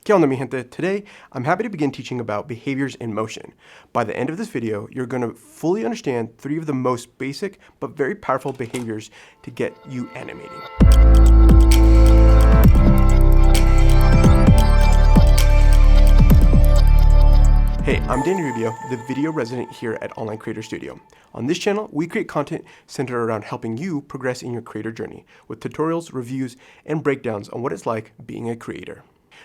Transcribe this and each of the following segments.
¿Qué onda, mi gente? Today, I'm happy to begin teaching about behaviors in motion. By the end of this video, you're going to fully understand 3 of the most basic but very powerful behaviors to get you animating. Hey, I'm Danny Rubio, the video resident here at Online Creator Studio. On this channel, we create content centered around helping you progress in your creator journey with tutorials, reviews, and breakdowns on what it's like being a creator.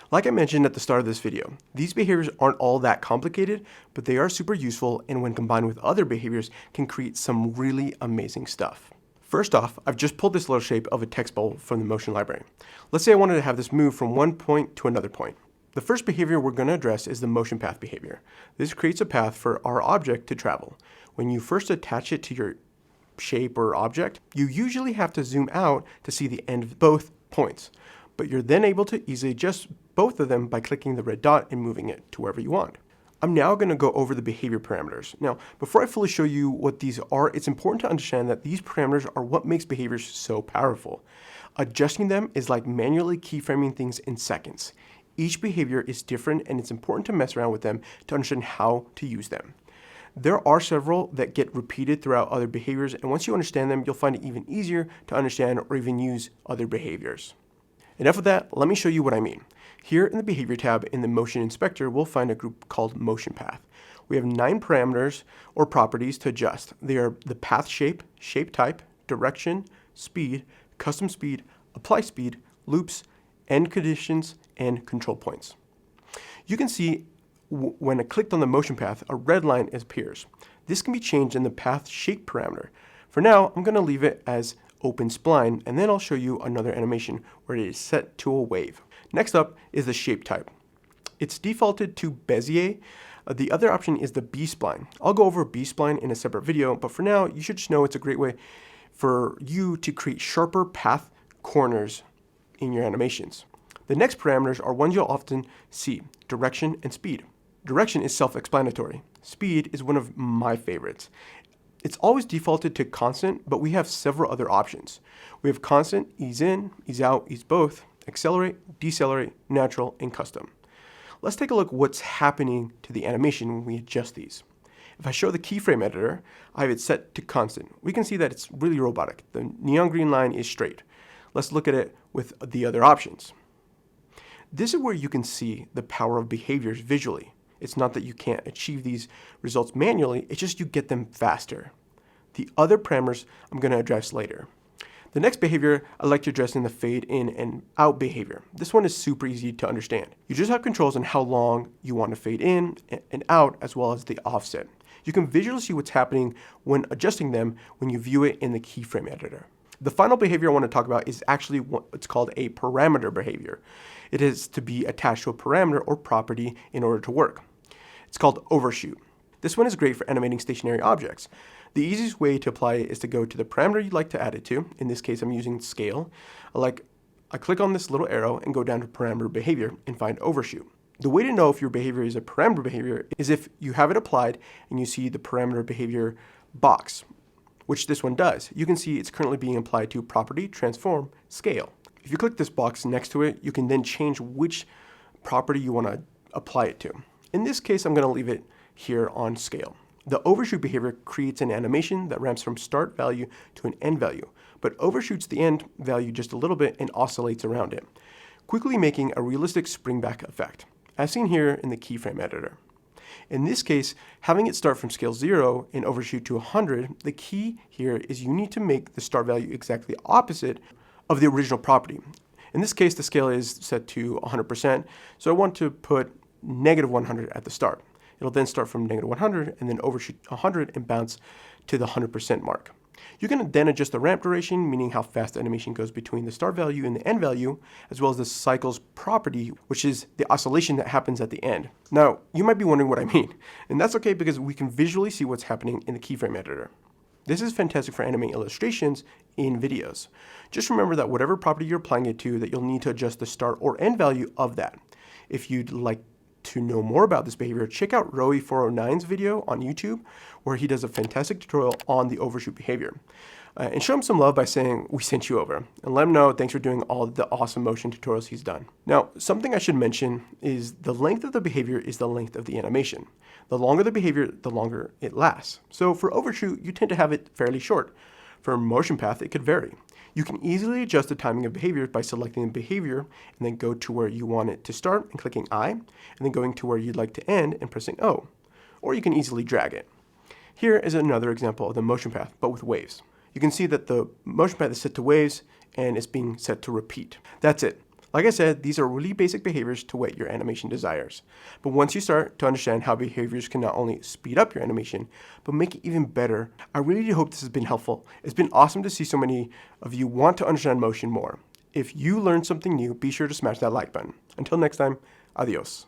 Like I mentioned at the start of this video, these behaviors aren't all that complicated, but they are super useful, and when combined with other behaviors, can create some really amazing stuff. First off, I've just pulled this little shape of a text bubble from the Motion library. Let's say I wanted to have this move from one point to another point. The first behavior we're going to address is the motion path behavior. This creates a path for our object to travel. When you first attach it to your shape or object, you usually have to zoom out to see the end of both points, but you're then able to easily adjust both of them by clicking the red dot and moving it to wherever you want. I'm now going to go over the behavior parameters. Now, before I fully show you what these are, it's important to understand that these parameters are what makes behaviors so powerful. Adjusting them is like manually keyframing things in seconds. Each behavior is different, and it's important to mess around with them to understand how to use them. There are several that get repeated throughout other behaviors, and once you understand them, you'll find it even easier to understand or even use other behaviors. Enough of that, let me show you what I mean. Here in the Behavior tab in the Motion Inspector, we'll find a group called Motion Path. We have 9 parameters or properties to adjust. They are the path shape, shape type, direction, speed, custom speed, apply speed, loops, end conditions, and control points. You can see when I clicked on the motion path, a red line appears. This can be changed in the path shape parameter. For now, I'm going to leave it as open spline, and then I'll show you another animation where it is set to a wave. Next up is the shape type. It's defaulted to Bezier. The other option is the B-spline. I'll go over B-spline in a separate video, but for now, you should just know it's a great way for you to create sharper path corners in your animations. The next parameters are ones you'll often see: direction and speed. Direction is self-explanatory. Speed is one of my favorites. It's always defaulted to constant, but we have several other options. We have constant, ease in, ease out, ease both, accelerate, decelerate, natural, and custom. Let's take a look what's happening to the animation when we adjust these. If I show the keyframe editor, I have it set to constant. We can see that it's really robotic. The neon green line is straight. Let's look at it with the other options. This is where you can see the power of behaviors visually. It's not that you can't achieve these results manually, it's just you get them faster. The other parameters I'm going to address later. The next behavior I like to address in the fade in and out behavior. This one is super easy to understand. You just have controls on how long you want to fade in and out, as well as the offset. You can visually see what's happening when adjusting them when you view it in the keyframe editor. The final behavior I want to talk about is actually what's called a parameter behavior. It is to be attached to a parameter or property in order to work. It's called Overshoot. This one is great for animating stationary objects. The easiest way to apply it is to go to the parameter you'd like to add it to. In this case, I'm using scale. I click on this little arrow and go down to parameter behavior and find Overshoot. The way to know if your behavior is a parameter behavior is if you have it applied and you see the parameter behavior box, which this one does. You can see it's currently being applied to property, transform, scale. If you click this box next to it, you can then change which property you want to apply it to. In this case, I'm going to leave it here on scale. The overshoot behavior creates an animation that ramps from start value to an end value, but overshoots the end value just a little bit and oscillates around it, quickly making a realistic springback effect, as seen here in the keyframe editor. In this case, having it start from scale 0 and overshoot to 100, the key here is you need to make the start value exactly opposite of the original property. In this case, the scale is set to 100%, so I want to put -100 at the start. It'll then start from -100 and then overshoot 100 and bounce to the 100% mark. You can then adjust the ramp duration, meaning how fast the animation goes between the start value and the end value, as well as the cycles property, which is the oscillation that happens at the end. Now, you might be wondering what I mean, and that's okay because we can visually see what's happening in the keyframe editor. This is fantastic for animating illustrations in videos. Just remember that whatever property you're applying it to, that you'll need to adjust the start or end value of that. If you'd like to know more about this behavior, check out Roey409's video on YouTube, where he does a fantastic tutorial on the overshoot behavior. and show him some love by saying we sent you over, and let him know thanks for doing all the awesome motion tutorials he's done. Now, something I should mention is the length of the behavior is the length of the animation. The longer the behavior, the longer it lasts. So for Overshoot, you tend to have it fairly short. For motion path, it could vary. You can easily adjust the timing of behavior by selecting the behavior and then go to where you want it to start and clicking I, and then going to where you'd like to end and pressing O. Or you can easily drag it. Here is another example of the motion path, but with waves. You can see that the motion path is set to waves and it's being set to repeat. That's it. Like I said, these are really basic behaviors to what your animation desires. But once you start to understand how behaviors can not only speed up your animation, but make it even better, I really hope this has been helpful. It's been awesome to see so many of you want to understand motion more. If you learned something new, be sure to smash that like button. Until next time, adios.